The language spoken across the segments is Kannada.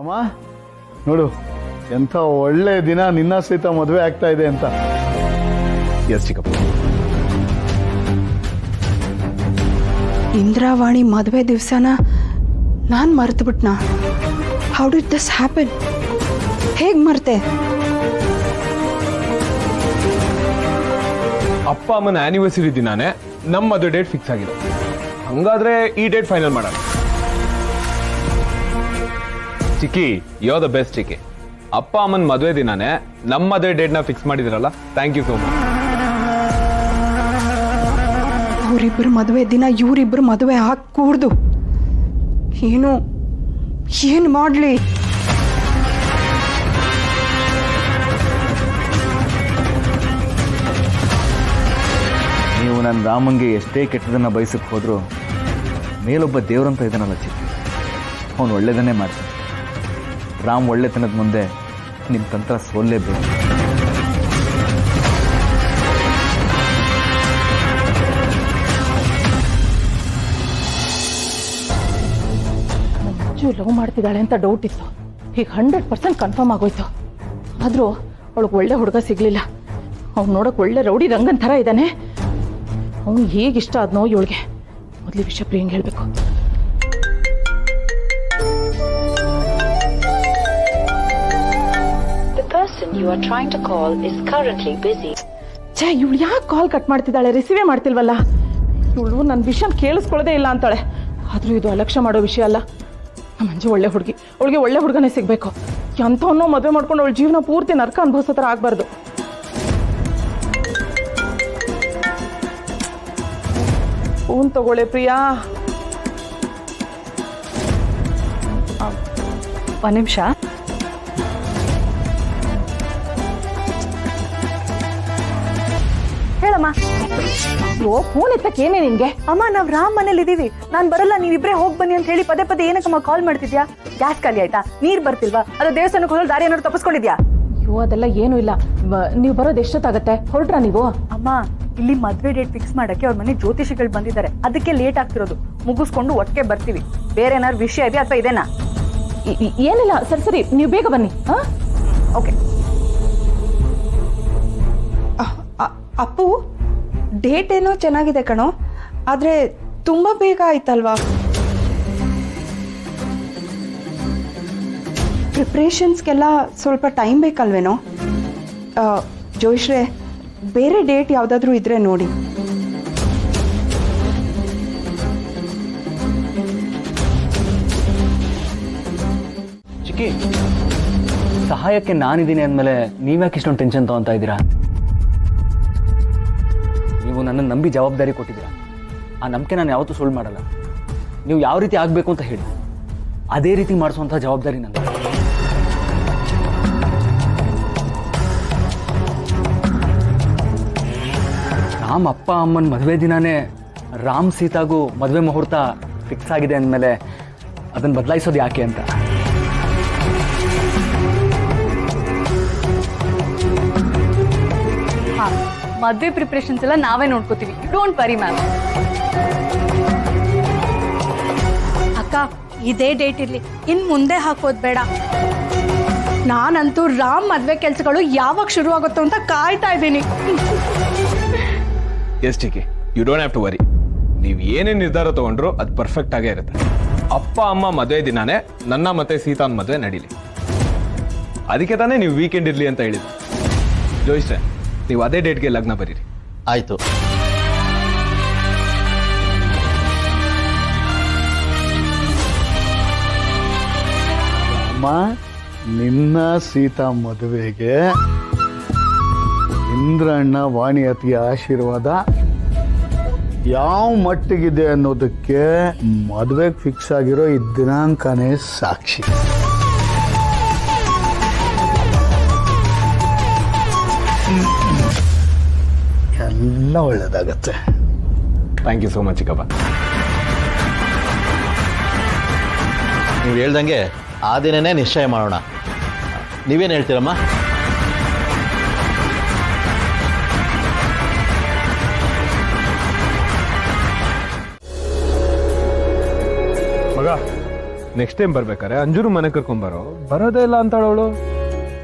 ರಾಮ ನೋಡು ಎಂಥ ಒಳ್ಳೆ ದಿನ ನಿನ್ನ ಸಹಿತ ಮದುವೆ ಆಗ್ತಾ ಇದೆ ಅಂತ. ಎಸ್ ಚಿಕ್ಕಪ್ಪ. ಇಂದ್ರಾವಾಣಿ ಮದುವೆ ದಿವಸನ ನಾನು ಮರೆತು ಬಿಟ್ನಾ? How did this happen? ಹೇಗೆ ಮರ್ತೆ? ಅಪ್ಪ ಅಮ್ಮನ ಆನಿವರ್ಸರಿ ದಿನಾನೇ ನಮ್ಮ ಮದುವೆ ಡೇಟ್ ಫಿಕ್ಸ್ ಆಗಿದೆ. ಹಂಗಾದ್ರೆ ಈ ಡೇಟ್ ಫೈನಲ್ ಮಾಡೋಣ. ಚಿಕ್ಕಿ, ಯೋ ದ ಬೆಸ್ಟ್ ಚಿಕ್ಕಿ. ಅಪ್ಪ ಅಮ್ಮನ ಮದುವೆ ದಿನಾನೇ ನಮ್ಮ ಮದುವೆ ಡೇಟ್ನ ಫಿಕ್ಸ್ ಮಾಡಿದಿರಲ್ಲ, ಥ್ಯಾಂಕ್ ಯು ಸೋ ಮಚ್. ಅವರಿಬ್ಬರು ಮದುವೆ ದಿನ ಇವರಿಬ್ಬರು ಮದುವೆ ಕೂಡ್ದು ಏನು ಮಾಡಲಿ? ನೀವು ನನ್ನ ರಾಮಂಗೆ ಎಷ್ಟೇ ಕೆಟ್ಟದನ್ನು ಬಯಸಕ್ಕೆ ಹೋದರೂ ಮೇಲೊಬ್ಬ ದೇವರಂತ ಇದ್ದಾನಲ್ಲ ಚಿಕ್ಕಿ, ಅವನು ಒಳ್ಳೆಯದನ್ನೇ ಮಾಡ್ತಾನೆ. ರಾಮ್ ಒಳ್ಳೆತನದ ಮುಂದೆ ನಿಮ್ಮ ತಂತ್ರ ಸೋಲ್ಲೇಬೇಕು. ಮಂಜು ಲವ್ ಮಾಡ್ತಿದ್ದಾಳೆ ಅಂತ ಡೌಟ್ ಇತ್ತು. ಈಗ 100% ಕನ್ಫರ್ಮ್ ಆಗೋಯ್ತು. ಆದರೂ ಅವಳಿಗೆ ಒಳ್ಳೆ ಹುಡುಗ ಸಿಗ್ಲಿಲ್ಲ. ಅವ್ನು ನೋಡೋಕೆ ಒಳ್ಳೆ ರೌಡಿ ರಂಗನ್ ಥರ ಇದ್ದಾನೆ. ಅವನು ಹೇಗಿಷ್ಟ ಆದ್ನೋ ಇವಳಿಗೆ. ಮೊದಲು ವಿಷಯ ಪ್ರಿಯಂಗೆ ಹೇಳಬೇಕು. You are trying to call is currently busy. ಛೇ, ಇವಳು ಯಾಕೆ ಕಾಲ್ ಕಟ್ ಮಾಡ್ತಿದ್ದಾಳೆ? ರಿಸೀವೇ ಮಾಡ್ತಿಲ್ವಲ್ಲ. ಇವಳು ನನ್ನ ವಿಷಯ ಕೇಳಿಸ್ಕೊಳ್ಳೋದೇ ಇಲ್ಲ ಅಂತಾಳೆ. ಆದರೂ ಇದು ಅಲಕ್ಷ್ಯ ಮಾಡೋ ವಿಷಯ ಅಲ್ಲ. ನಮ್ಮ ಮಂಜು ಒಳ್ಳೆ ಹುಡುಗಿ, ಅವಳಿಗೆ ಒಳ್ಳೆ ಹುಡುಗನೇ ಸಿಗಬೇಕು. ಎಂಥವನ್ನೋ ಮದುವೆ ಮಾಡ್ಕೊಂಡು ಅವಳ ಜೀವನ ಪೂರ್ತಿ ನರ್ಕ ಅನುಭವಿಸೋ ಥರ ಆಗಬಾರ್ದು. ಫೋನ್ ತಗೊಳ್ಳೆ ಪ್ರಿಯಾ. ಒಂದು ನಿಮಿಷ. ಹೇಳಮ್ಮ. ಓ, ಫೋನ್ ಎತ್ತಕ್ಕೆ ಏನೇ ನಿನ್ಗೆ? ಅಮ್ಮ, ನಾವ್ ರಾಮ್ ಮನೇಲಿ ಇದೀವಿ. ನಾನ್ ಬರಲ್ಲ, ನೀವಿಬ್ರೇ ಹೋಗ್ ಬನ್ನಿ ಅಂತ ಹೇಳಿ ಪದೇ ಪದೇ ಏನಕ್ಕಮ್ಮ ಕಾಲ್ ಮಾಡ್ತಿದ್ಯಾ? ಗ್ಯಾಸ್ ಖಾಲಿ ಆಯ್ತಾ? ನೀರ್ ಬರ್ತಿಲ್ವಾ? ಅದು ದೇವಸ್ಥಾನಕ್ಕೆ ಹೋದ್ರೆ ದಾರಿ ಏನಾದ್ರು ತಪ್ಪಿಸ್ಕೊಂಡಿದ್ಯಾ? ಅಯ್ಯೋ, ಅದೆಲ್ಲ ಏನೂ ಇಲ್ಲ. ನೀವು ಬರೋದು ಎಷ್ಟೊತ್ತಾಗತ್ತೆ? ಹೊರಟ್ರಾ ನೀವು? ಅಮ್ಮ, ಇಲ್ಲಿ ಮದ್ವೆ ಡೇಟ್ ಫಿಕ್ಸ್ ಮಾಡಕ್ಕೆ ಅವ್ರ ಮನೆ ಜ್ಯೋತಿಷಿಗಳು ಬಂದಿದ್ದಾರೆ. ಅದಕ್ಕೆ ಲೇಟ್ ಆಗ್ತಿರೋದು. ಮುಗಿಸ್ಕೊಂಡು ಒಟ್ಟಿಗೆ ಬರ್ತೀವಿ. ಬೇರೆ ಏನಾದ್ರು ವಿಷಯ ಇದೆಯಾ ಅಥವಾ ಇದೇನಾ? ಏನಿಲ್ಲ. ಸರಿ ಸರಿ, ನೀವು ಬೇಗ ಬನ್ನಿ. ಓಕೆ. ಅಪ್ಪು, ಡೇಟ್ ಏನೋ ಚೆನ್ನಾಗಿದೆ ಕಣೋ, ಆದರೆ ತುಂಬ ಬೇಗ ಆಯ್ತಲ್ವಾ? ಪ್ರಿಪ್ರೇಷನ್ಸ್ಗೆಲ್ಲ ಸ್ವಲ್ಪ ಟೈಮ್ ಬೇಕಲ್ವೇನೋ? ಜೋಶ್ರೇ, ಬೇರೆ ಡೇಟ್ ಯಾವುದಾದ್ರೂ ಇದ್ರೆ ನೋಡಿ. ಚಿಕ್ಕಿ, ಸಹಾಯಕ್ಕೆ ನಾನಿದ್ದೀನಿ ಅಂದಮೇಲೆ ನೀವ್ಯಾಕೆ ಇಷ್ಟೊಂದು ಟೆನ್ಷನ್ ತಗೊತಾ ಇದ್ದೀರಾ? ನೀವು ನನ್ನನ್ನು ನಂಬಿ ಜವಾಬ್ದಾರಿ ಕೊಟ್ಟಿದ್ದೀರಾ. ಆ ನಂಬಿಕೆ ನಾನು ಯಾವತ್ತೂ ಸುಳ್ಳು ಮಾಡಲ್ಲ. ನೀವು ಯಾವ ರೀತಿ ಆಗಬೇಕು ಅಂತ ಹೇಳಿ ಅದೇ ರೀತಿ ಮಾಡಿಸುವಂಥ ಜವಾಬ್ದಾರಿ ನನ್ನ. ರಾಮ್ ಅಪ್ಪ ಅಮ್ಮನ ಮದುವೆ ದಿನಾನೇ ರಾಮ್ ಸೀತಾಗೂ ಮದುವೆ ಮುಹೂರ್ತ ಫಿಕ್ಸ್ ಆಗಿದೆ ಅಂದಮೇಲೆ ಅದನ್ನು ಬದಲಾಯಿಸೋದು ಯಾಕೆ ಅಂತ. ಮದ್ವೆ ಪ್ರಿಪರೇಷನ್ಸ್ ಎಲ್ಲ ನಾವೇ ನೋಡ್ಕೋತೀವಿ. Don't worry ma'am. ಅಕ್ಕ, ಇದೇ ಡೇಟ್ ಇರ್ಲಿ, ಇನ್ ಮುಂದೆ ಹಾಕೋದ್ ಬೇಡ. ನಾನಂತೂ ರಾಮ್ ಮದ್ವೆ ಕೆಲ್ಸಗಳು ಯಾವಾಗ ಶುರು ಆಗುತ್ತೋ ಅಂತ ಕಾಯ್ತಾ ಇದ್ದೀನಿ. Yes Chikki, you don't have to worry. ನೀವು ಏನೇ ನಿರ್ಧಾರ ತಗೊಂಡ್ರು ಅದು ಪರ್ಫೆಕ್ಟ್ ಆಗೇ ಇರುತ್ತೆ. ಅಪ್ಪ ಅಮ್ಮ ಮದುವೆ ದಿನಾನೇ ನನ್ನ ಮತ್ತೆ ಸೀತಾನ್ ಮದುವೆ ನಡೀಲಿ. ಅದಕ್ಕೆ ತಾನೇ ನೀವು ವೀಕೆಂಡ್ ಇರಲಿ ಅಂತ ಹೇಳಿದ್ರು. ಜೋಯಿಸ್ರೆ, ನೀವು ಅದೇ ಡೇಟ್ಗೆ ಲಗ್ನ ಬರೀರಿ. ಆಯ್ತು. ಅಮ್ಮ, ನಿನ್ನ ಸೀತಾ ಮದುವೆಗೆ ಇಂದ್ರಣ್ಣ ವಾಣಿ ಅತಿಯ ಆಶೀರ್ವಾದ ಯಾವ ಮಟ್ಟಿಗಿದೆ ಅನ್ನೋದಕ್ಕೆ ಮದುವೆಗೆ ಫಿಕ್ಸ್ ಆಗಿರೋ ಈ ದಿನಾಂಕನೇ ಸಾಕ್ಷಿ. ಎಲ್ಲ ಒಳ್ಳೇದಾಗತ್ತೆ. ಥ್ಯಾಂಕ್ ಯು ಸೋ ಮಚ್ ಚಿಕ್ಕಪ್ಪ. ನೀವು ಹೇಳ್ದಂಗೆ ಆ ದಿನನೇ ನಿಶ್ಚಯ ಮಾಡೋಣ. ನೀವೇನು ಹೇಳ್ತೀರಮ್ಮ? ಮಗ, ನೆಕ್ಸ್ಟ್ ಟೈಮ್ ಬರ್ಬೇಕಾರೆ ಅಂಜುರು ಮನೆ ಕರ್ಕೊಂಬರೋ ಬರೋದೇ ಇಲ್ಲ ಅಂತಾಳ ಅವಳು.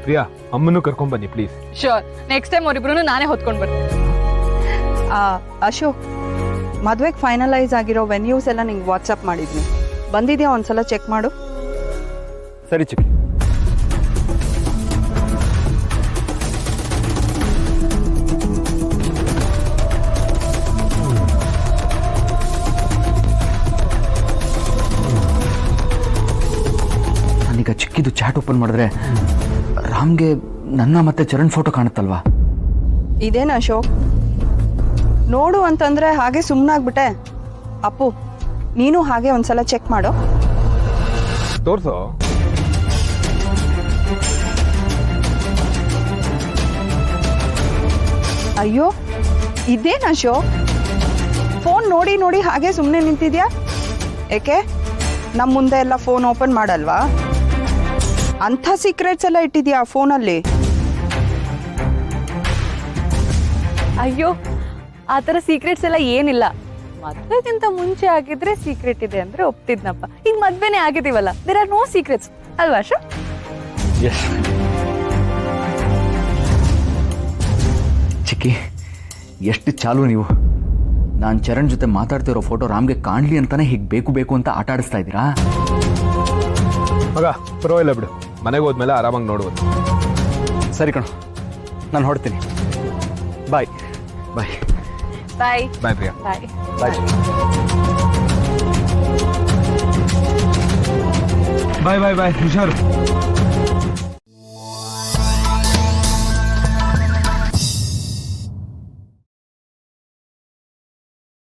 ಪ್ರಿಯಾ ಅಮ್ಮನೂ ಕರ್ಕೊಂಬನ್ನಿ ಪ್ಲೀಸ್. ಶೋರ್, ನೆಕ್ಸ್ಟ್ ಟೈಮ್ ಅವ್ರಿಬ್ರು ನಾನೇ ಹೊತ್ಕೊಂಡು ಬರ್ತೀನಿ. ಅಶೋಕ್, ಮದುವೆಗೆ ಫೈನಲೈಸ್ ಆಗಿರೋ ವೆನ್ಯೂಸ್ ಎಲ್ಲ ನಿಂಗೆ ವಾಟ್ಸಪ್ ಮಾಡಿದ್ನಿ, ಬಂದಿದ್ಯಾ ಒಂದ್ಸಲ ಚೆಕ್ ಮಾಡು. ಸರಿ ಚಿಕ್ಕಿ. ನಾನೀಗ ಚಿಕ್ಕಿದು ಚಾಟ್ ಓಪನ್ ಮಾಡಿದ್ರೆ ರಾಮ್ಗೆ ನನ್ನ ಮತ್ತೆ ಚರಣ್ ಫೋಟೋ ಕಾಣುತ್ತಲ್ವಾ? ಇದೇನು ಅಶೋಕ್, ನೋಡು ಅಂತಂದ್ರೆ ಹಾಗೆ ಸುಮ್ಮನಾಗ್ಬಿಟ್ಟೆ. ಅಪ್ಪು, ನೀನು ಹಾಗೆ ಒಂದ್ಸಲ ಚೆಕ್ ಮಾಡು. ತೋರ್ಸೋ. ಅಯ್ಯೋ, ಇದೇನು ಅಶೋಕ್, ಫೋನ್ ನೋಡಿ ನೋಡಿ ಹಾಗೆ ಸುಮ್ಮನೆ ನಿಂತಿದ್ಯಾ? ಏಕೆ ನಮ್ಮ ಮುಂದೆ ಎಲ್ಲ ಫೋನ್ ಓಪನ್ ಮಾಡಲ್ವಾ? ಅಂಥ ಸೀಕ್ರೆಟ್ಸ್ ಎಲ್ಲ ಇಟ್ಟಿದ್ಯಾ ಫೋನಲ್ಲಿ? ಅಯ್ಯೋ, ಆ ಥರ ಸೀಕ್ರೆಟ್ಸ್ ಎಲ್ಲ ಏನಿಲ್ಲ. ಮದ್ವೆಗಿಂತ ಮುಂಚೆ ಆಗಿದ್ರೆ ಸೀಕ್ರೆಟ್ ಇದೆ ಅಂದ್ರೆ ಒಪ್ತಿದ್ನಪ್ಪ. ಈಗ ಮದ್ವೆನೇ ಆಗಿದೀವಲ್ಲ, ದೇರ್ ಆರ್ ನೋ ಸೀಕ್ರೆಟ್ಸ್ ಅಲ್ವಾ ಅಶೋಕ್? ಎಸ್. ಚಿಕ್ಕಿ, ಎಷ್ಟು ಚಾಲು ನೀವು. ನಾನು ಚರಣ್ ಜೊತೆ ಮಾತಾಡ್ತಿರೋ ಫೋಟೋ ರಾಮ್ಗೆ ಕಾಣಲಿ ಅಂತಾನೆ ಹೀಗೆ ಬೇಕು ಬೇಕು ಅಂತ ಆಟ ಆಡಿಸ್ತಾ ಇದ್ದೀರಾ? ಮಗ ಪರವಾಗಿಲ್ಲ ಬಿಡು, ಮನೆಗೆ ಹೋದ್ಮೇಲೆ ಆರಾಮಾಗಿ ನೋಡ್ಬೋದು. ಸರಿ ಕಣೋ, ನಾನು ಹೊಡ್ತೀನಿ. ಬಾಯ್ ಬಾಯ್ ಬಾಯ್ ಬಾಯ್ ಪ್ರಿಯಾ. ಬಾಯ್. ಬಾಯ್. ಬಾಯ್ ಬಾಯ್ ಬಾಯ್ ಹುಷಾರು.